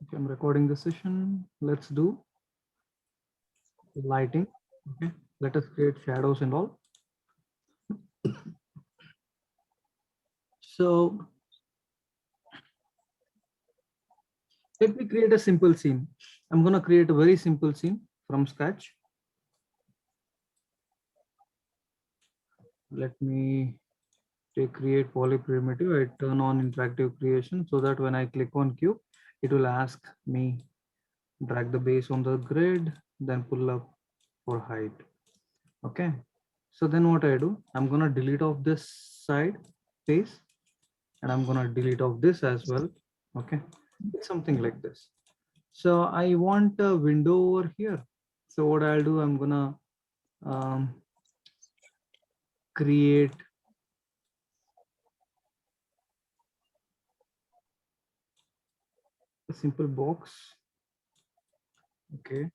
Okay, I'm recording the session. Let's do lighting. Okay, let us create shadows and all. So let me create a simple scene. I'm gonna create a very simple scene from scratch. Let me take create poly primitive. I turn on interactive creation so that when I click on cube, it will ask me drag the base on the grid, then pull up for height. Okay. So then what I do, I'm gonna delete off this side face and I'm gonna delete off this as well. Okay, it's something like this. So I want a window over here. So what I'll do, I'm gonna create a simple box. Okay.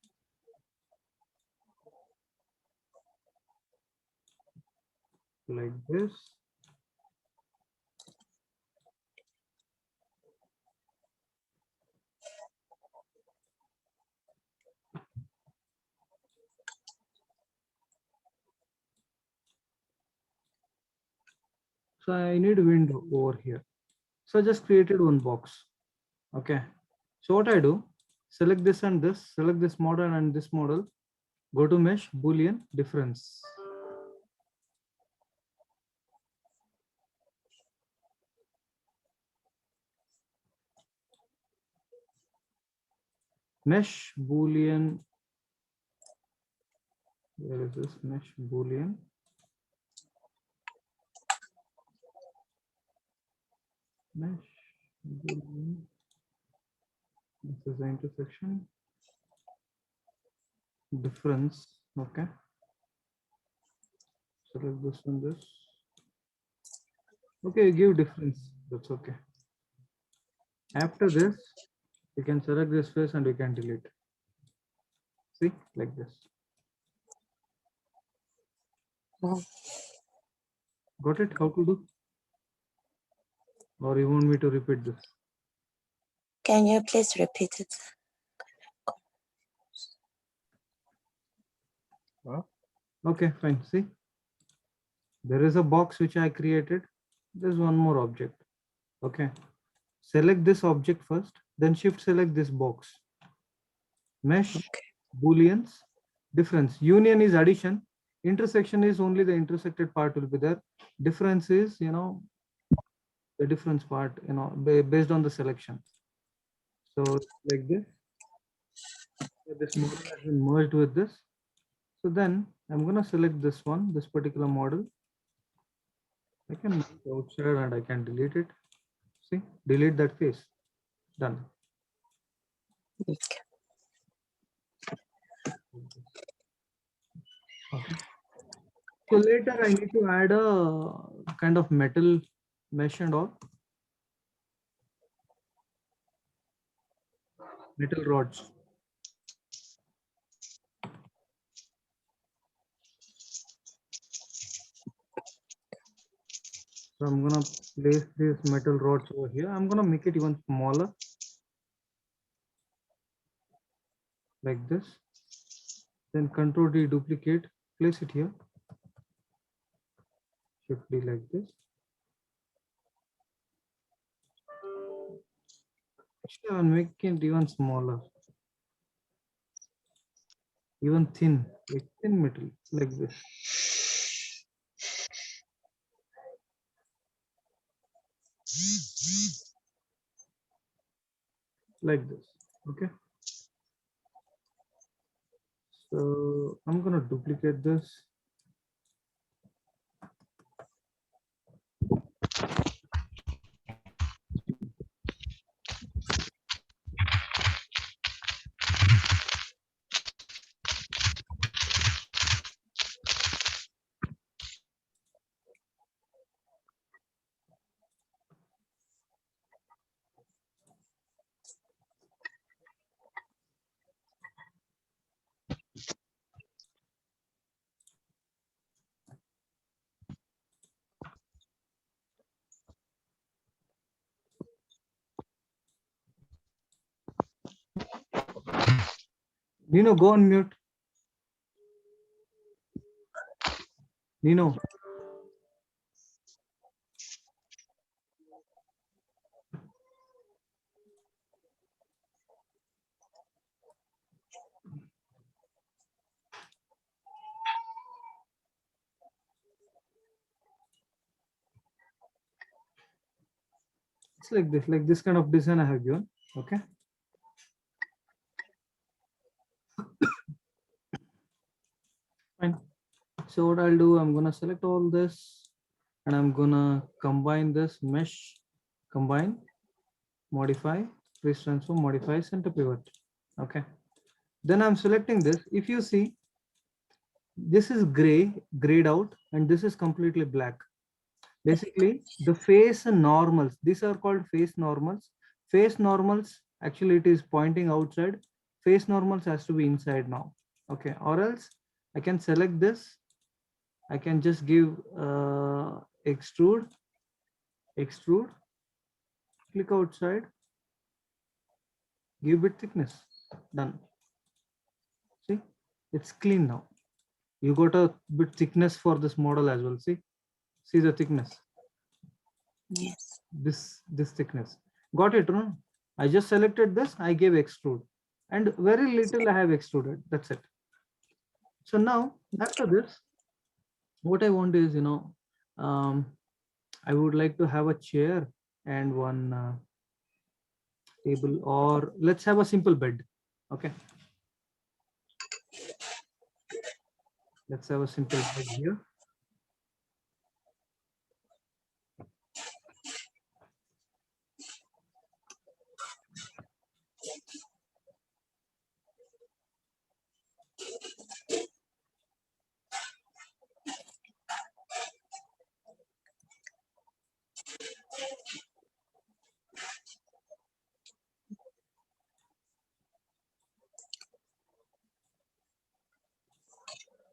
Like this. So I need a window over here. So I just created one box. Okay. So what I do, select this and this, select this model and this model, go to mesh, Boolean difference. Mesh Boolean. Where is this mesh Boolean? Mesh Boolean. This is the intersection difference. Okay. Select this and this. Okay, give difference. That's okay. After this, you can select this face and you can delete. See, like this. Oh, Got it? How to do? Or you want me to repeat this? can you please repeat it? Okay, fine. See, there is a box which I created. There's one more object. Okay. Select this object first, then shift select this box. Mesh, Okay. Booleans, difference. Union is addition. Intersection is only the intersected part will be there. Difference is, the difference part, based on the selection. So like this, so this model has been merged with this. So then I'm gonna select this one, this particular model. I can move it outside and I can delete it. See, delete that face. Done. Okay. Okay. So later I need to add a kind of metal mesh and all, metal rods. So I'm gonna place these metal rods over here. I'm gonna make it even smaller, like this. Then Control D duplicate, place it here. Shift D like this. Actually, I'll make it even smaller, even thin, like thin metal, like this. Like this. Okay. So I'm gonna duplicate this. Nino, go on mute. Nino. It's like this kind of design I have given. Okay. Fine. So what I'll do, I'm gonna select all this and I'm gonna combine this mesh, combine, modify, trace transform, modify, center pivot. Okay. Then I'm selecting this. If you see, this is gray, grayed out, and this is completely black. Basically, the face normals, these are called face normals. Face normals, actually it is pointing outside. Face normals has to be inside now. Okay, or else I can select this. I can just give extrude, extrude, click outside, give it thickness, done. See, it's clean now. You got a bit thickness for this model as well. See the thickness. Yes. This thickness. Got it, no? I just selected this, I gave extrude, and very little I have extruded. That's it. So now after this, what I want is, I would like to have a chair and one table, or let's have a simple bed. Okay. Let's have a simple bed here.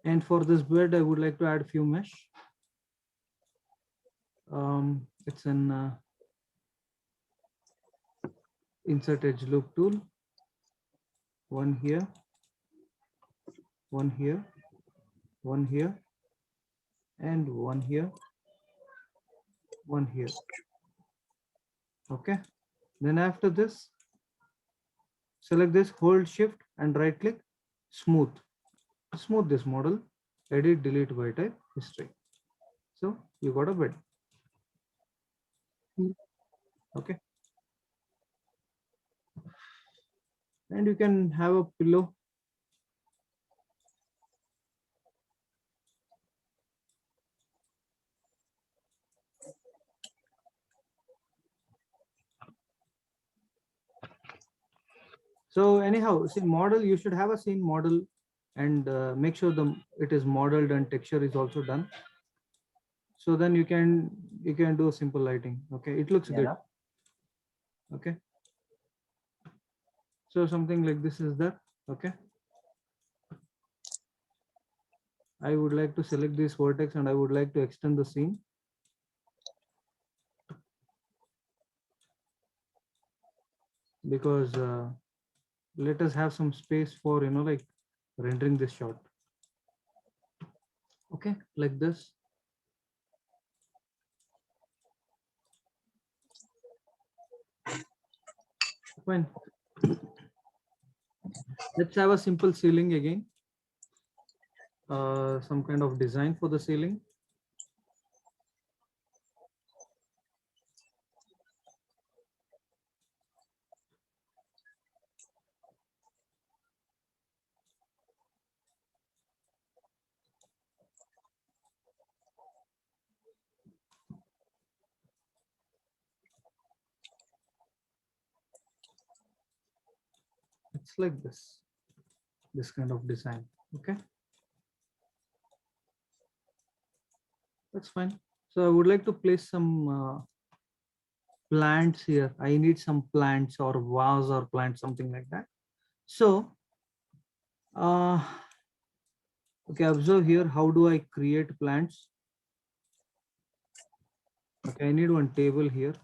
And for this bed, I would like to add few mesh. It's an insert edge loop tool. One here, one here, one here, and one here, one here. Okay. Then after this, select this, hold shift and right click, smooth. Smooth this model, edit, delete by type, history. So you got a bed. Okay. And you can have a pillow. So anyhow, see model, you should have a scene model and make sure it is modeled and texture is also done. So then you can do simple lighting. Okay, it looks good. Okay. So something like this is there. Okay. I would like to select this vertex and I would like to extend the scene. Because let us have some space for, like rendering this shot. Okay, like this. Fine. Let's have a simple ceiling again. Some kind of design for the ceiling. It's like this kind of design. Okay, that's fine. So I would like to place some plants here. I need some plants or vase or plant, something like that. So okay, observe here, how do I create plants? Okay, I need one table here.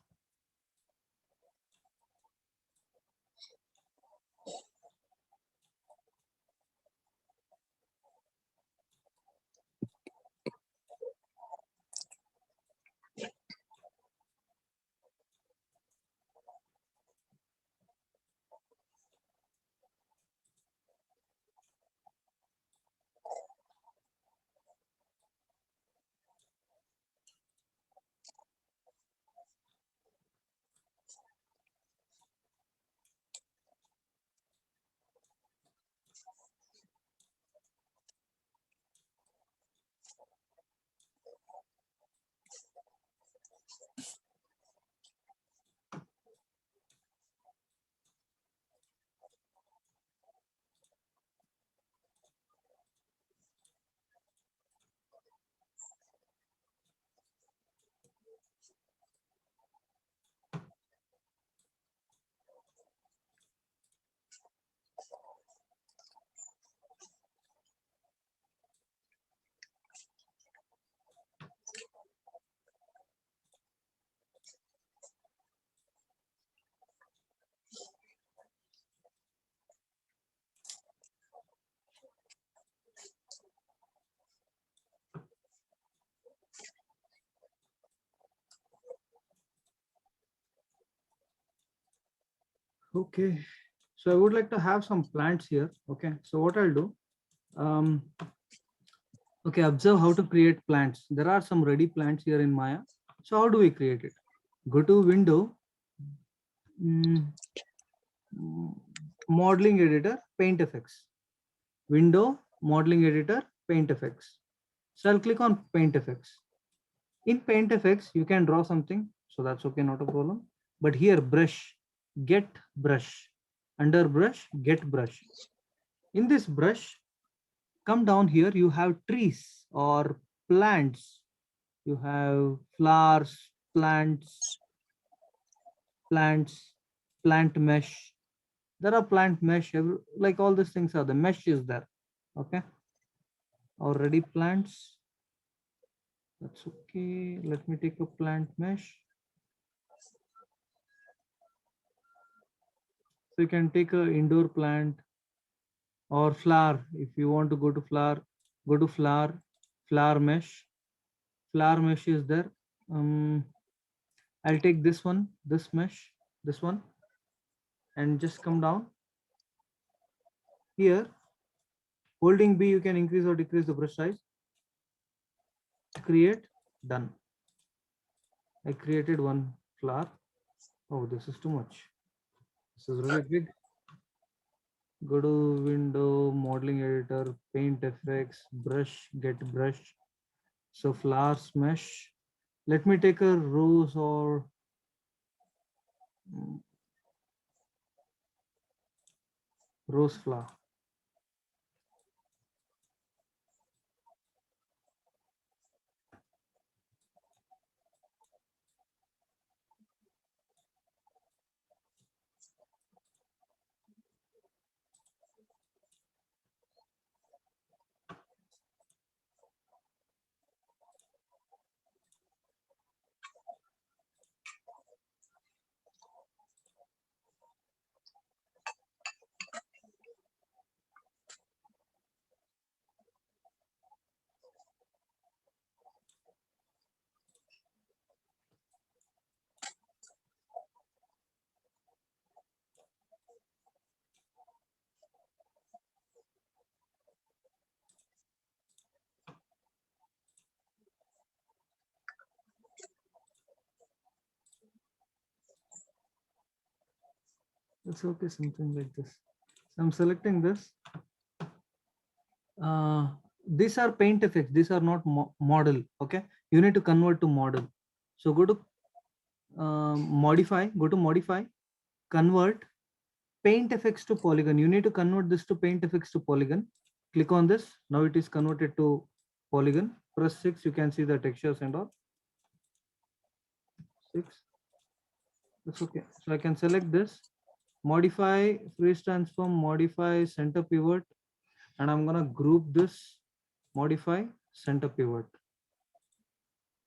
Okay, so I would like to have some plants here. Okay, so what I'll do, um, okay, observe how to create plants. There are some ready plants here in Maya. So how do we create it? Go to window, mm, modeling editor, paint effects. Window, modeling editor, paint effects. So I'll click on paint effects. In paint effects, you can draw something. So that's okay, not a problem. But here brush, get brush, under brush, get brush. In this brush, come down here, you have trees or plants. You have flowers, plants, plant mesh. There are plant mesh, like all these things are the mesh is there. Okay. Already plants. That's okay. Let me take a plant mesh. So you can take a indoor plant or flower. If you want to go to flower, go to flower, flower mesh. Flower mesh is there. I'll take this one, this mesh, this one, and just come down here. Holding B, you can increase or decrease the brush size. Create, done. I created one flower. Oh, this is too much. This is really big. Go to window, modeling editor, paint effects, brush, get brush. So flowers mesh. Let me take a rose or rose flower. It's okay, something like this. So I'm selecting this. These are paint effects. These are not model. Okay, you need to convert to model. So go to modify. Go to modify. Convert paint effects to polygon. You need to convert this to paint effects to polygon. Click on this. Now it is converted to polygon. Press 6. You can see the textures and all. 6. That's okay. So I can select this. Modify freeze transform. Modify center pivot. And I'm gonna group this, modify center pivot.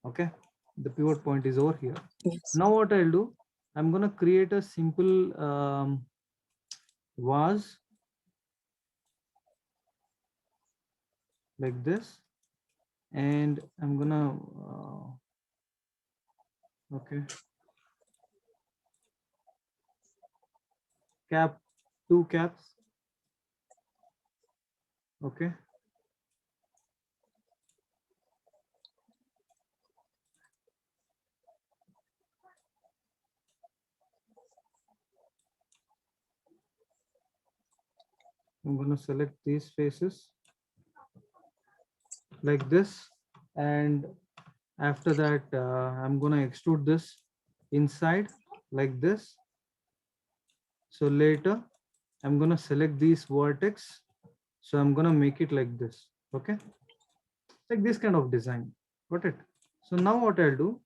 Okay, the pivot point is over here. Yes. Now what I'll do, I'm gonna create a simple vase like this, and I'm gonna okay, cap, 2 caps. Okay, I'm gonna select these faces like this, and after that I'm gonna extrude this inside like this. So later I'm gonna select these vertex. So I'm gonna make it like this. Okay, like this kind of design. Got it? So now what I'll do,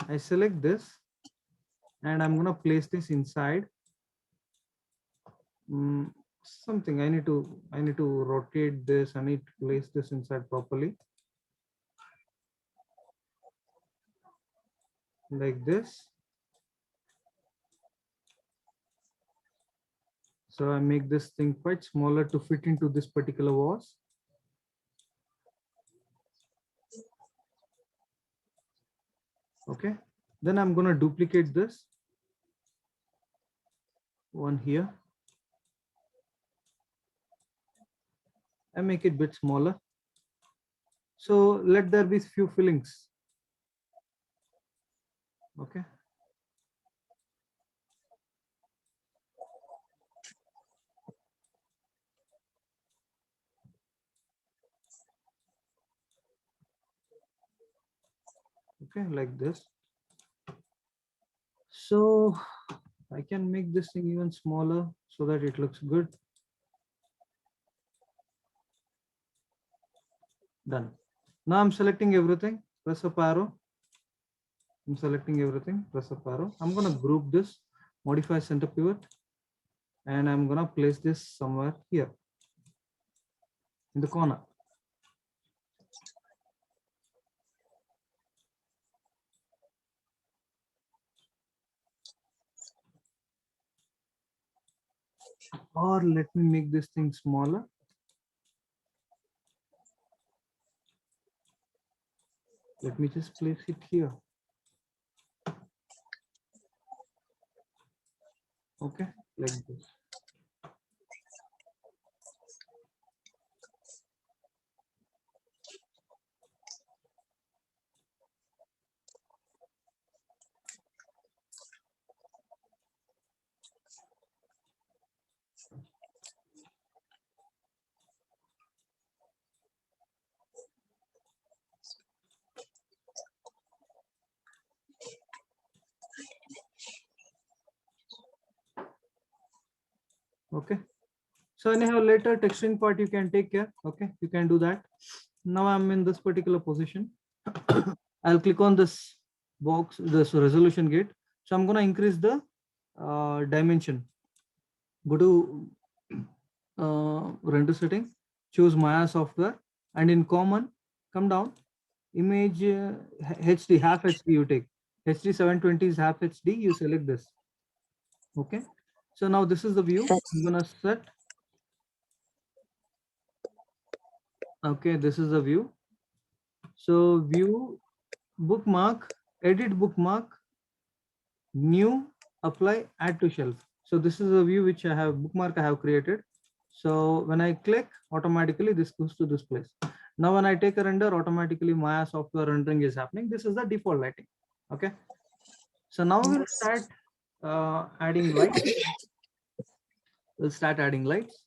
I select this and I'm gonna place this inside. Something I need to rotate this. I need to place this inside properly like this. So I make this thing quite smaller to fit into this particular vase. Okay, then I'm gonna duplicate this. one here. I make it a bit smaller. So let there be few fillings. Okay. Okay, like this. So I can make this thing even smaller so that it looks good. Done. Now I'm selecting everything. Press up arrow. I'm selecting everything. Press up arrow. I'm gonna group this, modify center pivot, and I'm gonna place this somewhere here in the corner. Or let me make this thing smaller. Let me just place it here. Okay, like this. Okay. So anyhow, later texturing part you can take care. Okay, you can do that. Now I'm in this particular position. I'll click on this box, this resolution gate. So I'm gonna increase the dimension. Go to render setting, choose Maya software, and in common, come down. Image HD, half HD you take. HD 720 is half HD. You select this. Okay. So now this is the view. I'm gonna set. Okay, this is the view. So view, bookmark, edit bookmark, new, apply, add to shelf. So this is a view which I have bookmark I have created. So when I click, automatically this goes to this place. Now when I take a render, automatically Maya software rendering is happening. This is the default lighting. Okay. So now we'll Yes. start adding lights. We'll start adding lights.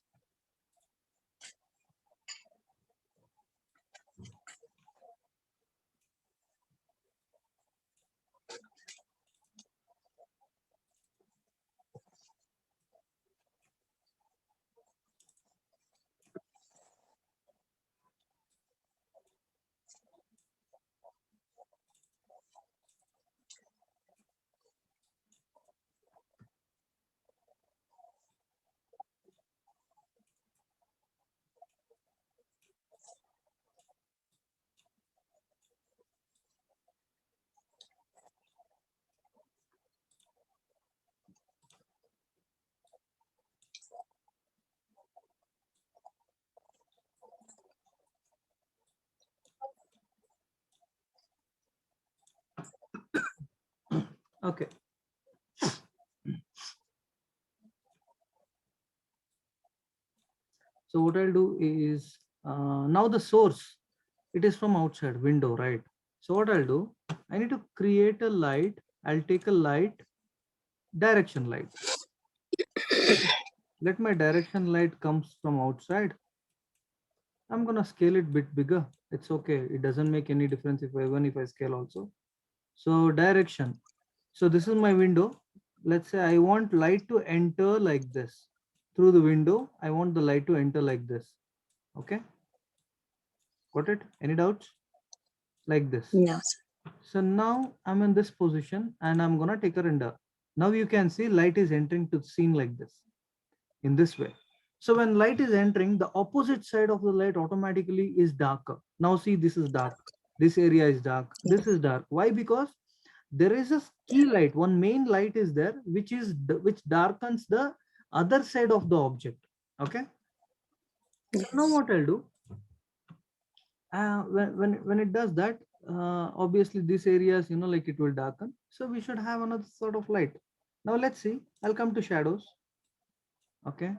Okay. So what I'll do is now the source, it is from outside window, right? So what I'll do, I need to create a light. I'll take a light, direction light. Let my direction light comes from outside. I'm gonna scale it bit bigger. It's okay. It doesn't make any difference even if I scale also. So direction. So this is my window. Let's say I want light to enter like this. Through the window, I want the light to enter like this. Okay. Got it? Any doubts? Like this. No. So now I'm in this position and I'm gonna take a render. Now you can see light is entering to the scene like this, in this way. So when light is entering, the opposite side of the light automatically is darker. Now see, this is dark. This area is dark. This is dark. Why? Because there is a key light. One main light is there, which darkens the other side of the object. Okay. Yes. Now what I'll do, when it does that, obviously these areas, like it will darken. So we should have another sort of light. Now let's see. I'll come to shadows. Okay.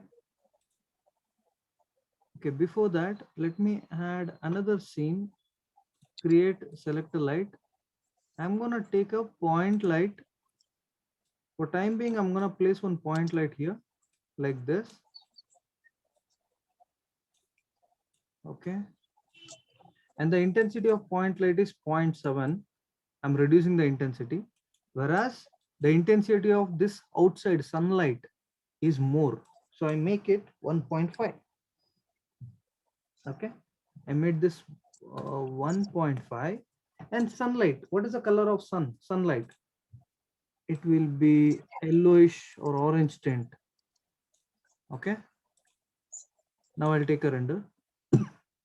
Okay, before that, let me add another scene. Create, select a light. I'm gonna take a point light. For time being, I'm gonna place one point light here, like this. Okay. And the intensity of point light is 0.7. I'm reducing the intensity. Whereas the intensity of this outside sunlight is more. So I make it 1.5. Okay. I made this 1.5. And sunlight, what is the color of sunlight? It will be yellowish or orange tint. Okay. Now I'll take a render.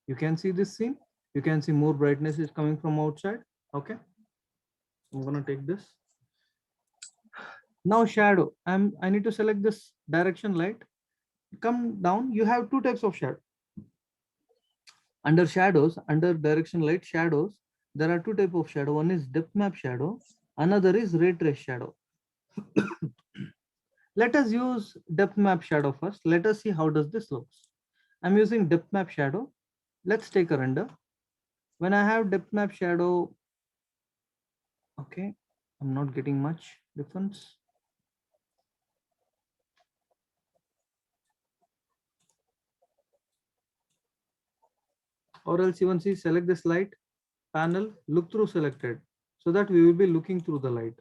You can see this scene. You can see more brightness is coming from outside. Okay. I'm gonna take this. Now shadow. I need to select this direction light. Come down. You have two types of shadow. Under shadows, under direction light shadows, there are two types of shadow. One is depth map shadow. Another is ray trace shadow. Let us use depth map shadow first. Let us see how does this looks. I'm using depth map shadow. Let's take a render. When I have depth map shadow, okay, I'm not getting much difference. Or else even see, select this light panel, look through selected, so that we will be looking through the light.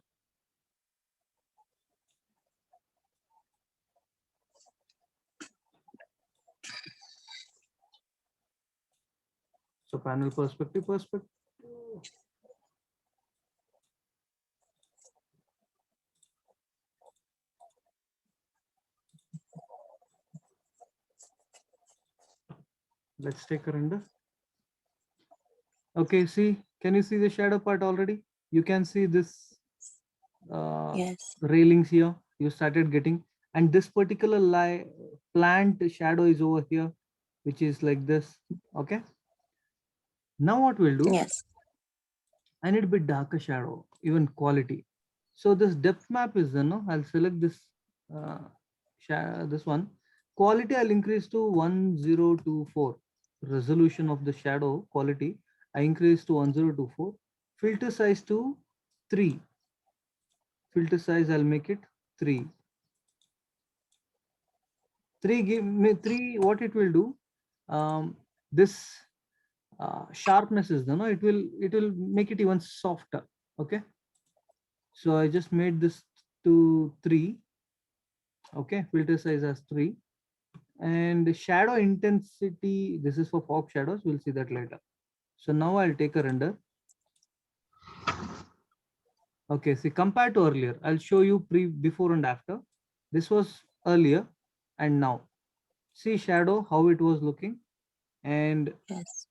So panel perspective. Let's take a render. Okay, see, can you see the shadow part already? You can see this Yes. railings here. You started getting, and this particular plant shadow is over here, which is like this. Okay. Now what we'll do, Yes. I need a bit darker shadow, even quality. So this depth map is done. No? I'll select this uh, this one. Quality I'll increase to 1024. Resolution of the shadow quality I increase to 1024. Filter size to 3. Filter size I'll make it 3. 3 give me 3. What it will do? This sharpness is done. No? It will make it even softer. Okay. So I just made this to 3. Okay, filter size as 3. And the shadow intensity, this is for fog shadows, we'll see that later. So now I'll take a render. Okay, see, compared to earlier, I'll show you before and after. This was earlier and now. See shadow, how it was looking. And Yes.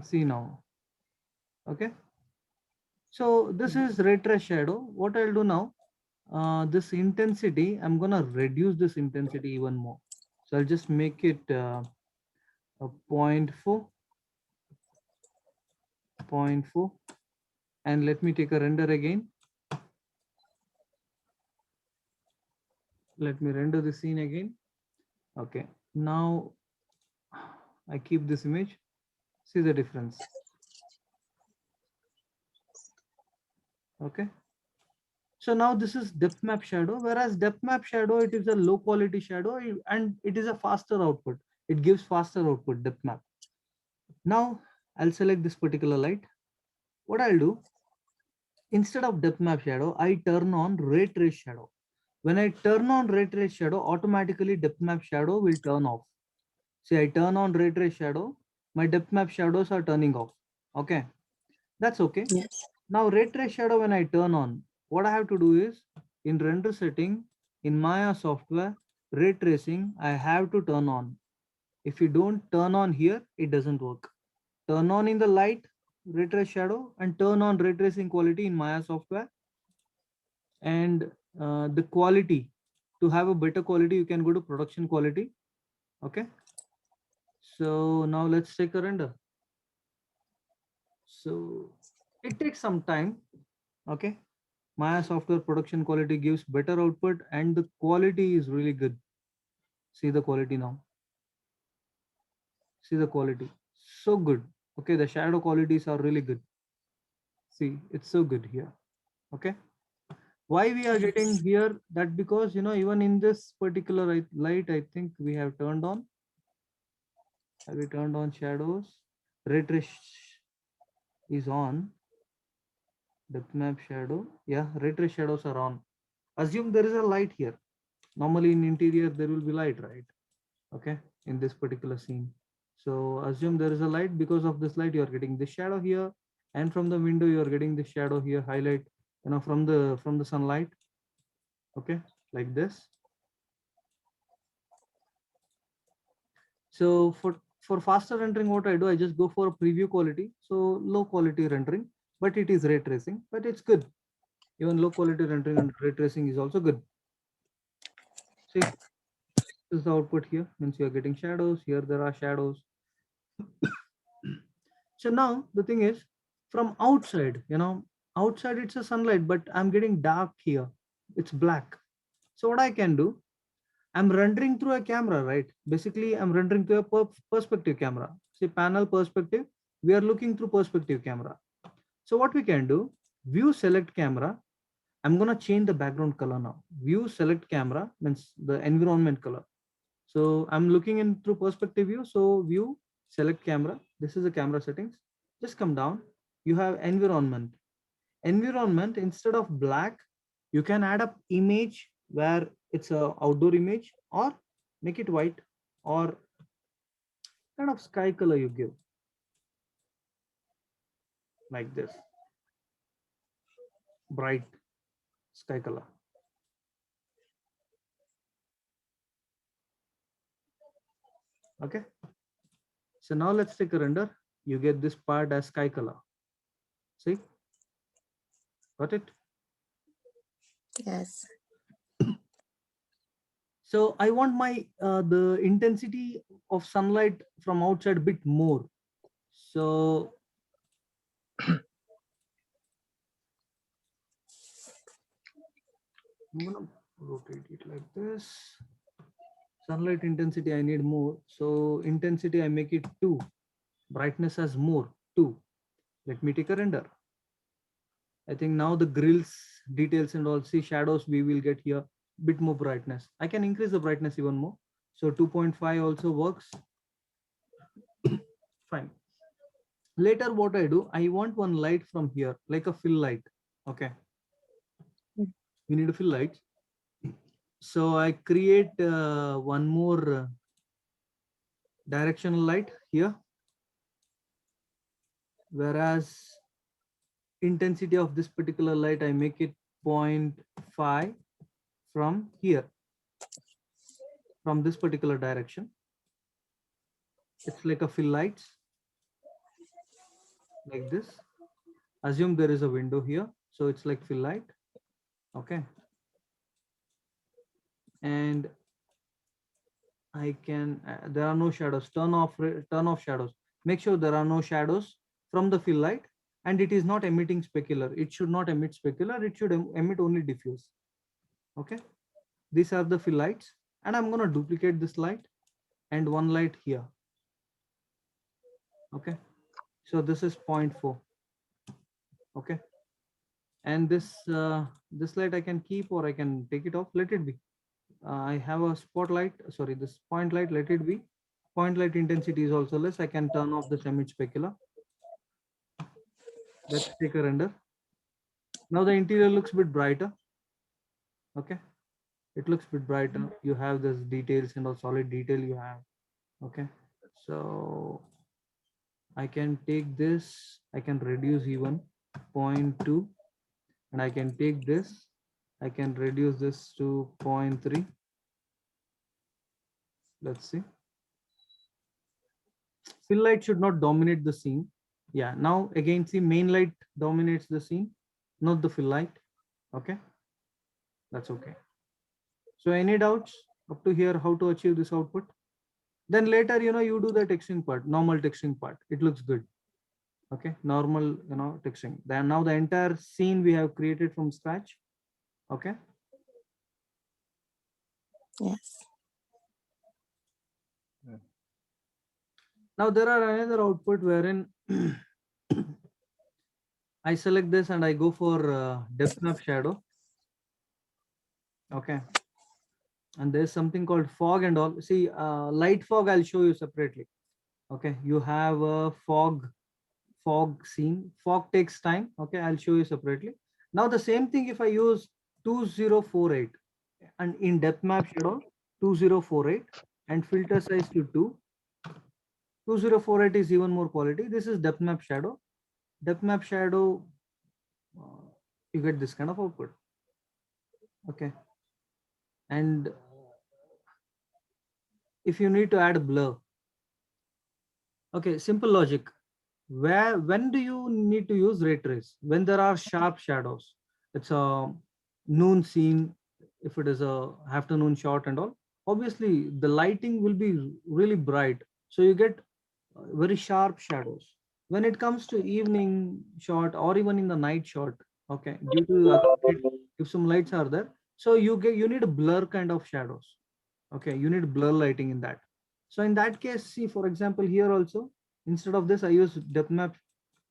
see now. Okay. So this is ray trace shadow. What I'll do now, this intensity, I'm gonna reduce this intensity even more. So I'll just make it a 0.4, and let me take a render again. Let me render the scene again. Okay, now I keep this image. See the difference. Okay. So now this is depth map shadow, whereas depth map shadow, it is a low quality shadow and it is a faster output. It gives faster output, depth map. Now I'll select this particular light. What I'll do, instead of depth map shadow, I turn on ray trace shadow. When I turn on ray trace shadow, automatically depth map shadow will turn off. See, I turn on ray trace shadow, my depth map shadows are turning off. Okay, that's okay. Yes. Now ray trace shadow, when I turn on, what I have to do is in render setting, in Maya software, ray tracing, I have to turn on. If you don't turn on here, it doesn't work. Turn on in the light, ray trace shadow, and turn on ray tracing quality in Maya software. And the quality, to have a better quality, you can go to production quality. Okay. So now let's take a render. So it takes some time. Okay. Maya software production quality gives better output and the quality is really good. See the quality now. See the quality. So good. Okay, the shadow qualities are really good. See, it's so good here. Okay. Why we are getting Yes. here? That because, even in this particular light, I think we have turned on. Have we turned on shadows? Ray trace is on. Depth map shadow. Yeah, ray trace shadows are on. Assume there is a light here. Normally in interior, there will be light, right? Okay, in this particular scene. So assume there is a light. Because of this light, you are getting the shadow here. And from the window, you are getting the shadow here, highlight, from the sunlight. Okay, like this. So for faster rendering, what I do, I just go for preview quality. So low quality rendering, but it is ray tracing, but it's good. Even low quality rendering and ray tracing is also good. See, this is the output here. Means you are getting shadows. Here there are shadows. So now the thing is, from outside, outside it's a sunlight, but I'm getting dark here. It's black. So what I can do, I'm rendering through a camera, right? Basically, I'm rendering through a perspective camera. See, panel perspective. We are looking through perspective camera. So what we can do, view select camera. I'm gonna change the background color now. View select camera means the environment color. So I'm looking in through perspective view. So view select camera. This is the camera settings. Just come down. You have environment. Environment, instead of black, you can add up image where it's a outdoor image, or make it white, or kind of sky color you give like this, bright sky color. Okay, so now let's take a render. You get this part as sky color. See, got it? Yes. So I want my the intensity of sunlight from outside a bit more. So I'm gonna rotate it like this. Sunlight intensity I need more. So intensity I make it 2. Brightness as more 2. Let me take a render. I think now the grills details and all, see shadows we will get here, bit more brightness. I can increase the brightness even more. So 2.5 also works. Fine. Later what I do, I want one light from here, like a fill light. Okay. We need a fill light. So I create one more directional light here. Whereas intensity of this particular light, I make it 0.5 from here, from this particular direction. It's like a fill lights, like this. Assume there is a window here, so it's like fill light. Okay. And I can, there are no shadows, turn off shadows. Make sure there are no shadows from the fill light, and it is not emitting specular. It should not emit specular. It should emit only diffuse. Okay. These are the fill lights, and I'm going to duplicate this light and one light here. Okay. So this is 0.4. Okay. And this light I can keep or I can take it off. Let it be. I have a spotlight, sorry, this point light, let it be. Point light intensity is also less. I can turn off the semi specular. Let's take a render. Now the interior looks a bit brighter. Okay, it looks a bit brighter. You have this details and all solid detail you have. Okay, so I can take this, I can reduce even 0.2, and I can take this, I can reduce this to 0.3. Let's see. Fill light should not dominate the scene. Yeah, now again, see, main light dominates the scene, not the fill light. Okay, that's okay. So any doubts up to here how to achieve this output? Then later, you do the texturing part, normal texturing part. It looks good. Okay, normal, texturing. Then now the entire scene we have created from scratch. Okay. Yes. Now there are another output wherein I select this and I go for depth map shadow. Okay. And there's something called fog and all. See, light fog I'll show you separately. Okay, you have a fog scene. Fog takes time. Okay, I'll show you separately. Now the same thing if I use 2048 and in depth map shadow 2048 and filter size to 2. 2048 is even more quality. This is depth map shadow. Depth map shadow, you get this kind of output. Okay. And if you need to add blur, okay, simple logic. When do you need to use ray trace? When there are sharp shadows. It's a noon scene, if it is a afternoon shot and all. Obviously, the lighting will be really bright, so you get very sharp shadows. When it comes to evening shot or even in the night shot, okay, due to if some lights are there, so you need a blur kind of shadows. Okay, you need blur lighting in that. So in that case, see, for example, here also, instead of this, I use depth map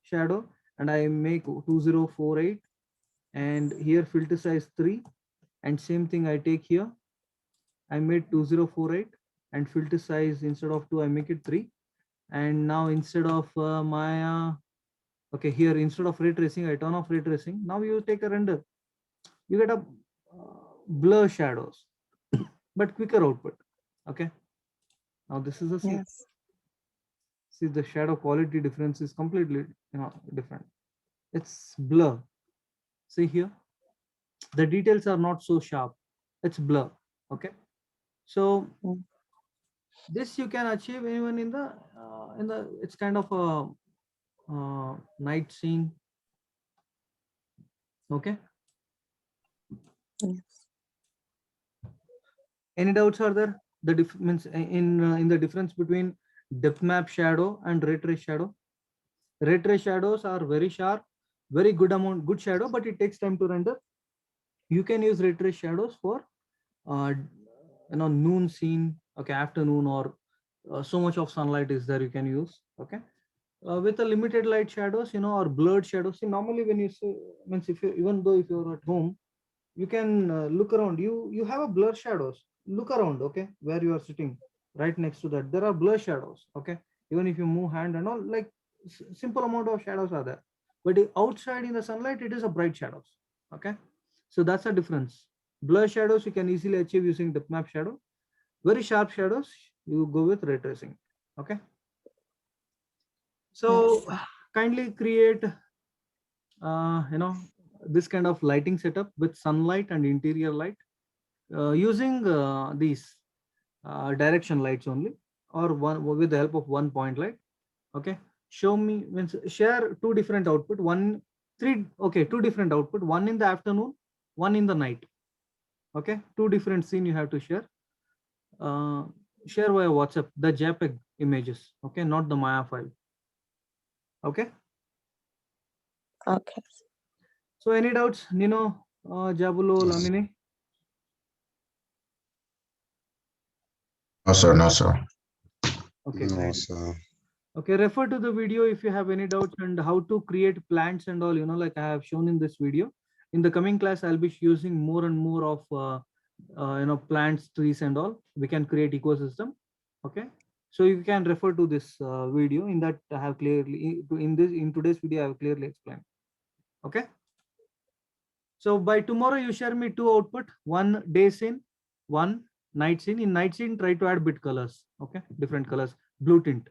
shadow and I make 2048 and here filter size 3 and same thing I take here. I made 2048 and filter size instead of 2, I make it 3. And now instead of okay, here instead of ray tracing, I turn off ray tracing. Now you take a render. You get a blur shadows, but quicker output. Okay. Now this is a scene. Yes. See, the shadow quality difference is completely different. It's blur. See here, the details are not so sharp. It's blur. Okay. So Mm. this you can achieve even in the it's kind of a night scene. Okay. Yes. Any doubts are there? The means in the difference between depth map shadow and ray trace shadow. Ray trace shadows are very sharp, very good shadow, but it takes time to render. You can use ray trace shadows for noon scene, okay, afternoon, or so much of sunlight is there, you can use. Okay. With a limited light shadows, or blurred shadows. See, normally when you say, means if you, even though if you're at home, you can look around. You have a blur shadows. Look around, okay, where you are sitting. Right next to that, there are blur shadows. Okay, even if you move hand and all, like simple amount of shadows are there. But outside in the sunlight, it is a bright shadows. Okay, so that's the difference. Blur shadows you can easily achieve using depth map shadow. Very sharp shadows you go with ray tracing. Okay. So Yes. kindly create this kind of lighting setup with sunlight and interior light using these direction lights only, or one with the help of one point light. Okay, show me, means share two different output, two different output, one in the afternoon, one in the night. Okay, two different scene you have to share. Share via WhatsApp the JPEG images. Okay, not the Maya file. Okay. Okay. So any doubts, Nino, Jabulo, Lamine? No, sir. No, sir. Okay, No, great. sir. Okay, refer to the video if you have any doubts and how to create plants and all, like I have shown in this video. In the coming class, I'll be using more and more of, plants, trees and all. We can create ecosystem. Okay. So you can refer to this video. In that I have clearly, in today's video, I have clearly explained. Okay. So by tomorrow, you share me two output, one day scene, one night scene. In night scene, try to add bit colors. Okay. Different colors, blue tint.